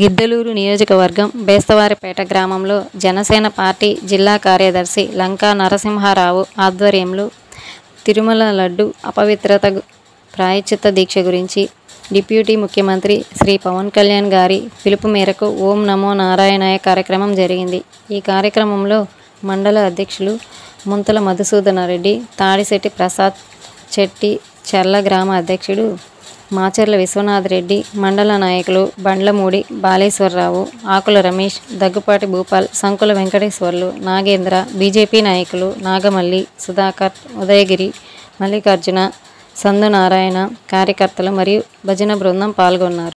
గిద్దలూరు నియోజకవర్గం బేస్తవారిపేట గ్రామంలో జనసేన పార్టీ జిల్లా కార్యదర్శి లంకా నరసింహారావు ఆధ్వర్యంలో తిరుమల లడ్డు అపవిత్రత ప్రాయశ్చిత్త దీక్ష గురించి డిప్యూటీ ముఖ్యమంత్రి శ్రీ పవన్ కళ్యాణ్ గారి పిలుపు మేరకు ఓం నమో నారాయణాయ కార్యక్రమం జరిగింది. ఈ కార్యక్రమంలో మండల అధ్యక్షులు ముంతల మధుసూదనారెడ్డి, తాడిశెట్టి ప్రసాద్, చెట్టి చర్ల గ్రామ అధ్యక్షుడు మాచర్ల విశ్వనాథ్ రెడ్డి, మండల నాయకులు బండ్లమూడి బాలేశ్వరరావు, ఆకుల రమేష్, దగ్గుపాటి భూపాల్, సంకుల వెంకటేశ్వర్లు, నాగేంద్ర, బీజేపీ నాయకులు నాగమల్లి, సుధాకర్, ఉదయగిరి, మల్లికార్జున, సందు నారాయణ, కార్యకర్తలు మరియు భజన బృందం పాల్గొన్నారు.